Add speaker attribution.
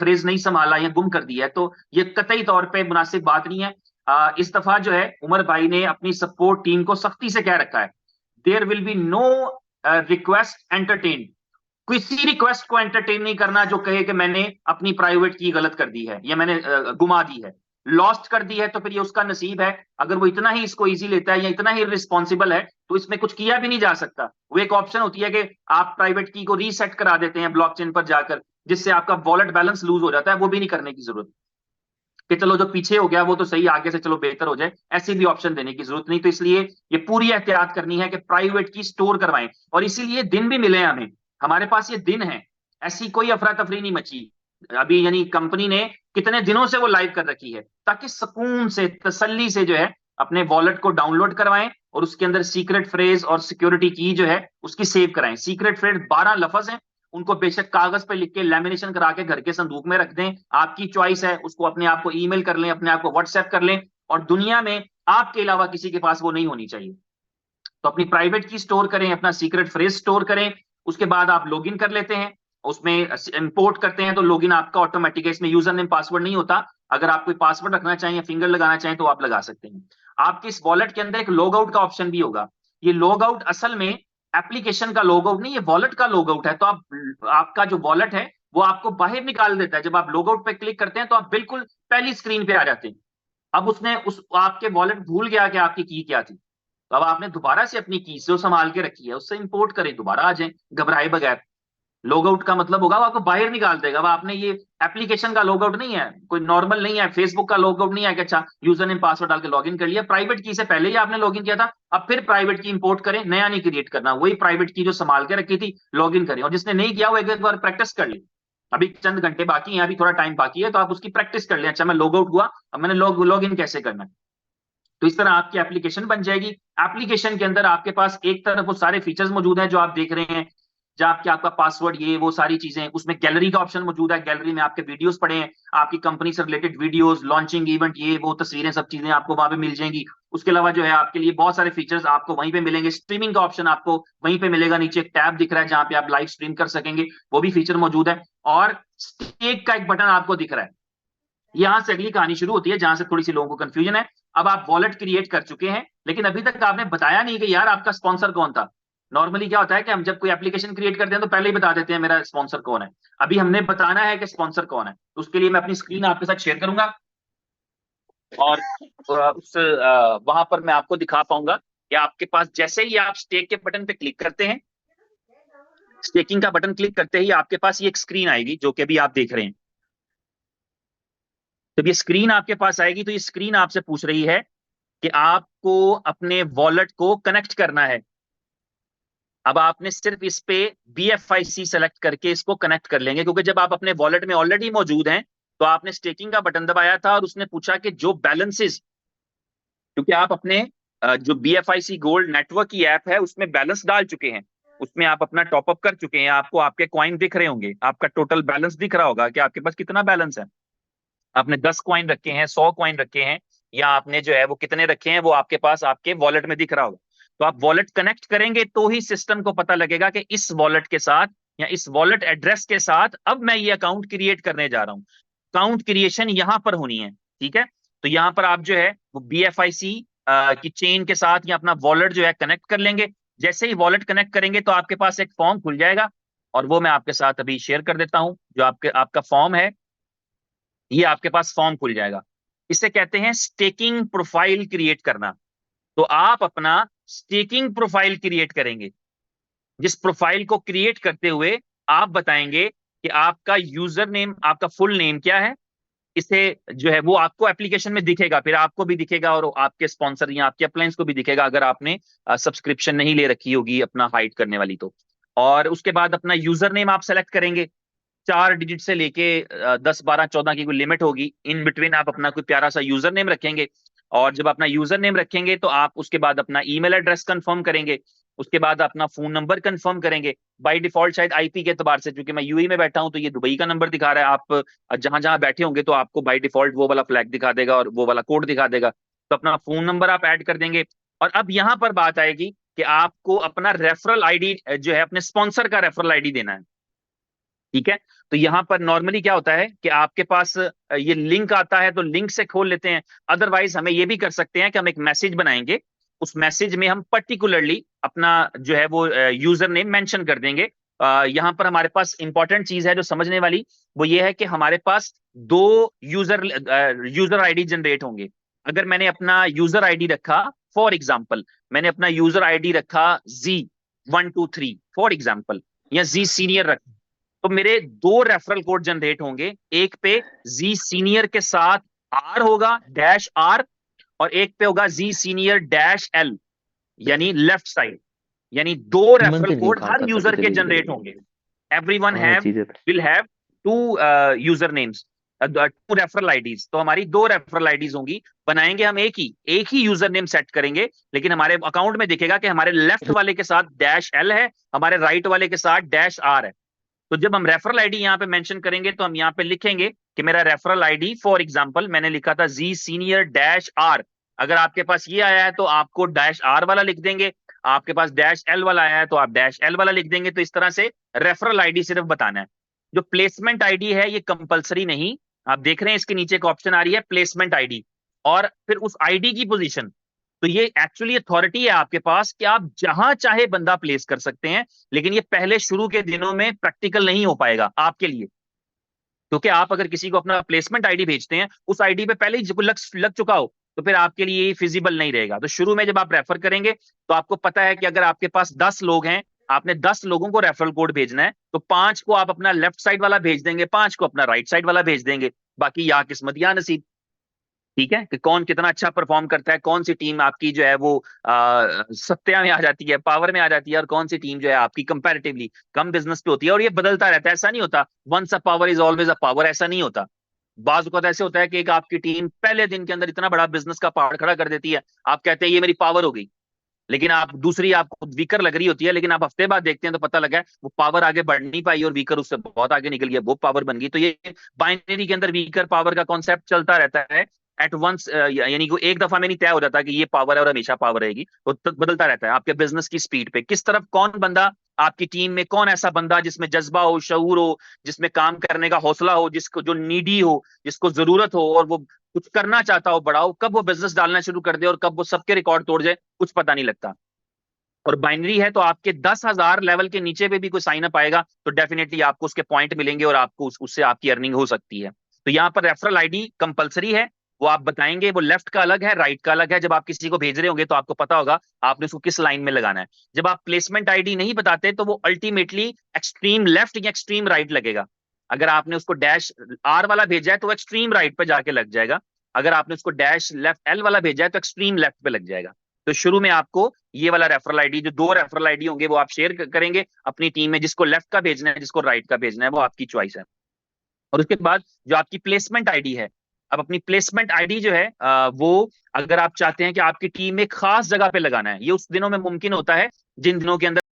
Speaker 1: Phrase नहीं संभाला या गुम कर दिया है, तो ये कतई तौर पे मुनासिब बात नहीं है। इस दफा जो है उमर भाई ने अपनी सपोर्ट टीम को सख्ती से कह रखा है, there will be no request entertain. किसी रिक्वेस्ट को एंटरटेन नहीं करना जो कहे कि मैंने अपनी प्राइवेट की गलत कर दी है या मैंने गुमा दी है, लॉस्ट कर दी है, तो फिर ये उसका नसीब है। अगर वो इतना ही इसको इजी लेता है या इतना ही रिस्पॉन्सिबल है तो इसमें कुछ किया भी नहीं जा सकता। वो एक ऑप्शन होती है कि आप प्राइवेट की को रीसेट करा देते हैं ब्लॉकचेन पर जाकर, जिससे आपका वॉलेट बैलेंस लूज हो जाता है, वो भी नहीं करने की जरूरत कि चलो जो पीछे हो गया वो तो सही, आगे से चलो बेहतर हो जाए, ऐसी भी ऑप्शन देने की जरूरत नहीं। तो इसलिए ये पूरी एहतियात करनी है कि प्राइवेट की स्टोर करवाएं, और इसीलिए दिन भी मिले हमें, हमारे पास ये दिन है, ऐसी कोई अफरा तफरी नहीं मची अभी। यानी कंपनी ने कितने दिनों से वो लाइव कर रखी है, ताकि सुकून से तसल्ली से जो है अपने वॉलेट को डाउनलोड करवाएं और उसके अंदर सीक्रेट फ्रेज और सिक्योरिटी की जो है उसकी सेव कराएं। सीक्रेट फ्रेज 12 लफ्ज हैं, उनको बेशक कागज पे लिख के लैमिनेशन करा के घर के संदूक में रख दें, आपकी चॉइस है, उसको अपने आप को ईमेल कर लें, अपने आप को व्हाट्सएप कर लें, और दुनिया में आपके अलावा किसी के पास वो नहीं होनी चाहिए। तो अपनी प्राइवेट की स्टोर करें, अपना सीक्रेट फ्रेज स्टोर करें, उसके बाद आप लॉगिन कर लेते हैं, उसमें इंपोर्ट करते हैं तो लॉगिन आपका ऑटोमेटिक है, इसमें यूजर नेम पासवर्ड नहीं होता। अगर आप कोई पासवर्ड रखना चाहें या फिंगर लगाना चाहें तो आप लगा सकते हैं। आपके इस वॉलेट के अंदर एक लॉग आउट का ऑप्शन भी होगा। ये लॉग आउट असल में एप्लीकेशन का लॉग आउट नहीं, ये वॉलेट का लॉग आउट है। तो आप आपका जो वॉलेट है वो आपको बाहर निकाल देता है। जब आप लॉग आउट पे क्लिक करते हैं तो आप बिल्कुल पहली स्क्रीन पे आ जाते हैं। अब उसने उस आपके वॉलेट भूल गया कि आपकी की क्या थी, तो अब आपने दोबारा से अपनी की जो संभाल के रखी है उससे इंपोर्ट करें, दोबारा आ जाए घबराए बगैर। लॉग आउट का मतलब होगा वो आपको बाहर निकाल देगा। अब आपने ये एप्लीकेशन का लॉग आउट नहीं है, कोई नॉर्मल नहीं है, फेसबुक का लॉग आउट नहीं है कि अच्छा यूजर नेम पासवर्ड डाल के लॉगिन कर लिया, प्राइवेट की से पहले ही आपने लॉगिन किया था। अब फिर प्राइवेट की इंपोर्ट करें, नया नहीं क्रिएट करना, वही प्राइवेट की जो संभाल के रखी थी लॉगिन करें। और जिसने नहीं किया वो एक एक बार प्रैक्टिस कर ली, अभी चंद घंटे बाकी है, अभी थोड़ा टाइम बाकी है, तो आप उसकी प्रैक्टिस कर लें। अच्छा मैं लॉग आउट हुआ, अब मैंने लॉग इन कैसे करना है। तो इस तरह आपकी एप्लीकेशन बन जाएगी। एप्लीकेशन के अंदर आपके पास एक तरफ वो सारे फीचर्स मौजूद हैं जो आप देख रहे हैं, जहाँ आपके आपका पासवर्ड ये वो सारी चीजें, उसमें गैलरी का ऑप्शन मौजूद है, गैलरी में आपके वीडियोस पड़े हैं, आपकी कंपनी से रिलेटेड वीडियोस, लॉन्चिंग इवेंट, ये वो तस्वीरें, सब चीजें आपको वहां पे मिल जाएंगी। उसके अलावा जो है आपके लिए बहुत सारे फीचर्स आपको वहीं पे मिलेंगे। स्ट्रीमिंग का ऑप्शन आपको वहीं पे मिलेगा, नीचे एक टैब दिख रहा है जहां पे आप लाइव स्ट्रीम कर सकेंगे, वो भी फीचर मौजूद है। और स्टेक का एक बटन आपको दिख रहा है। यहां से अगली कहानी शुरू होती है जहां से थोड़ी सी लोगों को कंफ्यूजन है। अब आप वॉलेट क्रिएट कर चुके हैं, लेकिन अभी तक आपने बताया नहीं कि यार आपका स्पॉन्सर कौन था। नॉर्मली क्या होता है कि हम जब कोई एप्लीकेशन क्रिएट करते हैं तो पहले ही बता देते हैं मेरा स्पॉन्सर कौन है। अभी हमने बताना है कि स्पॉन्सर कौन है, तो उसके लिए मैं अपनी स्क्रीन आपके साथ शेयर करूंगा, और उस वहां पर मैं आपको दिखा पाऊंगा कि आपके पास जैसे ही आप स्टेक के बटन पे क्लिक करते हैं, स्टेकिंग का बटन क्लिक करते ही आपके पास ये एक स्क्रीन आएगी जो कि अभी आप देख रहे हैं। जब ये स्क्रीन आपके पास आएगी तो ये स्क्रीन आपसे पूछ रही है कि आपको अपने वॉलेट को कनेक्ट करना है। अब आपने सिर्फ इस पे BFIC सेलेक्ट करके इसको कनेक्ट कर लेंगे, क्योंकि जब आप अपने वॉलेट में ऑलरेडी मौजूद हैं तो आपने स्टेकिंग का बटन दबाया था और उसने पूछा कि जो बैलेंसेस, क्योंकि आप अपने जो BFIC गोल्ड नेटवर्क की ऐप है उसमें बैलेंस डाल चुके हैं, उसमें आप अपना टॉपअप कर चुके हैं, आपको आपके कॉइन दिख रहे होंगे, आपका टोटल बैलेंस दिख रहा होगा कि आपके पास कितना बैलेंस है। आपने 10 कॉइन रखे हैं, 100 कॉइन रखे हैं, या आपने जो है वो कितने रखे हैं वो आपके पास आपके वॉलेट में दिख रहा होगा। तो आप वॉलेट कनेक्ट करेंगे तो ही सिस्टम को पता लगेगा कि इस वॉलेट के साथ या इस वॉलेट एड्रेस के साथ अब मैं ये अकाउंट क्रिएट करने जा रहा हूं। अकाउंट क्रिएशन यहां पर होनी है, ठीक है। तो यहां पर आप जो है वो BFIC की चेन के साथ या अपना वॉलेट जो है कनेक्ट कर लेंगे। जैसे ही वॉलेट कनेक्ट करेंगे तो आपके पास एक फॉर्म खुल जाएगा, और वो मैं आपके साथ अभी शेयर कर देता हूं। जो आपका फॉर्म है, ये आपके पास फॉर्म खुल जाएगा। इसे कहते हैं स्टेकिंग प्रोफाइल क्रिएट करना। तो आप अपना स्टेकिंग प्रोफाइल क्रिएट करेंगे, जिस प्रोफाइल को क्रिएट करते हुए आप बताएंगे कि आपका यूजर नेम, आपका फुल नेम क्या है। इसे जो है वो आपको एप्लीकेशन में दिखेगा, फिर आपको भी दिखेगा और आपके स्पॉन्सर या आपके अपलायंस को भी दिखेगा, अगर आपने सब्सक्रिप्शन नहीं ले रखी होगी अपना हाइड करने वाली तो। और उसके बाद अपना यूजर नेम आप सेलेक्ट करेंगे, 4 डिजिट से लेके 10 12 14 की कोई लिमिट होगी, इन बिटवीन आप अपना कोई प्यारा सा यूजर नेम रखेंगे। और जब अपना यूजर नेम रखेंगे तो आप उसके बाद अपना ईमेल एड्रेस कंफर्म करेंगे, उसके बाद अपना फोन नंबर कंफर्म करेंगे। बाय डिफॉल्ट शायद IP के एतबार से, क्योंकि मैं UAE में बैठा हूं तो ये दुबई का नंबर दिखा रहा है, आप जहां जहां बैठे होंगे तो आपको बाय डिफॉल्ट वो वाला फ्लैग दिखा देगा और वो वाला कोड दिखा देगा। तो अपना फोन नंबर आप ऐड कर देंगे। और अब यहां पर बात आएगी कि आपको अपना रेफरल ID जो है, अपने स्पॉन्सर का रेफरल ID देना है। ठीक है। तो यहाँ पर नॉर्मली क्या होता है कि आपके पास ये लिंक आता है तो लिंक से खोल लेते हैं। अदरवाइज हमें ये भी कर सकते हैं कि हम एक मैसेज बनाएंगे, उस मैसेज में हम पर्टिकुलरली अपना जो है वो यूजर नेम मेंशन कर देंगे। यहाँ पर हमारे पास इंपॉर्टेंट चीज है जो समझने वाली, वो ये है कि हमारे पास दो यूजर आईडी जनरेट होंगे। अगर मैंने अपना यूजर आईडी रखा, फॉर एग्जाम्पल मैंने अपना यूजर आईडी रखा Z123 फॉर एग्जाम्पल, या जी सीनियर रखा, तो मेरे दो रेफरल कोड जनरेट होंगे। एक पे जी सीनियर के साथ आर होगा, डैश आर, और एक पे होगा जी सीनियर डैश एल, यानी लेफ्ट साइड। यानी दो रेफरल
Speaker 2: मंजिल क्यों
Speaker 1: कोड
Speaker 2: काम
Speaker 1: हर
Speaker 2: करता
Speaker 1: यूजर के
Speaker 2: पीछे पीछे।
Speaker 1: जनरेट होंगे। एवरीवन
Speaker 2: हाँ
Speaker 1: हैव
Speaker 2: चीजें।
Speaker 1: Will have two user names, two referral IDs. तो हमारी दो रेफरल आईडीज होंगी। बनाएंगे हम एक ही यूजर नेम सेट करेंगे, लेकिन हमारे अकाउंट में दिखेगा कि हमारे लेफ्ट वाले के साथ डैश एल है, हमारे राइट वाले के साथ डैश आर है। तो जब हम रेफरल आईडी यहाँ पे मेंशन करेंगे तो हम यहाँ पे लिखेंगे कि मेरा रेफरल आईडी, फॉर एग्जांपल मैंने लिखा था जी सीनियर डैश आर। अगर आपके पास ये आया है तो आपको डैश आर वाला लिख देंगे, आपके पास डैश एल वाला आया है तो आप डैश एल वाला लिख देंगे। तो इस तरह से रेफरल आईडी सिर्फ बताना है। जो प्लेसमेंट आईडी है ये कंपलसरी नहीं। आप देख रहे हैं इसके नीचे एक ऑप्शन आ रही है प्लेसमेंट आईडी, और फिर उस आईडी की पोजीशन। तो ये एक्चुअली अथॉरिटी है आपके पास कि आप जहां चाहे बंदा प्लेस कर सकते हैं, लेकिन ये पहले शुरू के दिनों में प्रैक्टिकल नहीं हो पाएगा आपके लिए, क्योंकि आप अगर किसी को अपना प्लेसमेंट आईडी भेजते हैं, उस आईडी पे पहले ही लग चुका हो, तो फिर आपके लिए ये फिजिबल नहीं रहेगा। तो शुरू में जब आप रेफर करेंगे तो आपको पता है कि अगर आपके पास 10 लोग हैं, आपने 10 लोगों को रेफरल कोड भेजना है, तो 5 को आप अपना लेफ्ट साइड वाला भेज देंगे, 5 को अपना राइट साइड वाला भेज देंगे। बाकी या किस्मत या नसीब। ठीक है, कि कौन कितना अच्छा परफॉर्म करता है, कौन सी टीम आपकी जो है वो सत्या में आ जाती है, पावर में आ जाती है, और कौन सी टीम जो है आपकी कंपैरेटिवली कम बिजनेस पे होती है। और ये बदलता रहता है, ऐसा नहीं होता once a power is always a power, ऐसा नहीं होता। बाज वक्त ऐसे होता है कि एक आपकी टीम पहले दिन के अंदर इतना बड़ा बिजनेस का पहाड़ खड़ा कर देती है, आप कहते हैं ये मेरी पावर हो गई, लेकिन आप दूसरी आपको वीकर लग रही होती है, लेकिन आप हफ्ते बाद देखते हैं तो पता लगा है वो पावर आगे बढ़ नहीं पाई और वीकर उससे बहुत आगे निकल गया, वो पावर बन गई। तो ये बाइनरी के अंदर वीकर पावर का कॉन्सेप्ट चलता रहता है एट वंस, यानी कि एक दफा में नहीं तय हो जाता कि ये पावर है और हमेशा पावर रहेगी, वो बदलता रहता है आपके बिजनेस की स्पीड पे। किस तरफ कौन बंदा आपकी टीम में, कौन ऐसा बंदा जिसमें जज्बा हो, शऊर हो, जिसमें काम करने का हौसला हो, जिसको जो नीडी हो, जिसको जरूरत हो और वो कुछ करना चाहता हो बड़ा हो, कब वो बिजनेस डालना शुरू कर दे और कब वो सबके रिकॉर्ड तोड़ जाए, कुछ पता नहीं लगता। और बाइनरी है तो आपके 10,000 लेवल के नीचे पे भी कोई साइन अप आएगा तो डेफिनेटली आपको उसके पॉइंट मिलेंगे और आपको उससे आपकी अर्निंग हो सकती है। तो यहाँ पर रेफरल आईडी कंपलसरी है, वो आप बताएंगे। वो लेफ्ट का अलग है, राइट का अलग है। जब आप किसी को भेज रहे होंगे तो आपको पता होगा आपने उसको किस लाइन में लगाना है। जब आप प्लेसमेंट आईडी नहीं बताते तो वो अल्टीमेटली एक्सट्रीम लेफ्ट या एक्सट्रीम राइट लगेगा। अगर आपने उसको डैश आर वाला भेजा है तो एक्सट्रीम राइट पे जाके लग जाएगा, अगर आपने उसको डैश लेफ्ट एल वाला भेजा है तो एक्सट्रीम लेफ्ट पे लग जाएगा। तो शुरू में आपको ये वाला रेफरल आईडी, जो दो रेफरल आईडी होंगे वो आप शेयर करेंगे अपनी टीम में, जिसको लेफ्ट का भेजना है जिसको राइट का भेजना है वो आपकी चॉइस है। और उसके बाद जो आपकी प्लेसमेंट आईडी है, अब अपनी प्लेसमेंट आईडी जो है वो अगर आप चाहते हैं कि आपकी टीम में खास जगह पे लगाना है, ये उस दिनों में मुमकिन होता है जिन दिनों के अंदर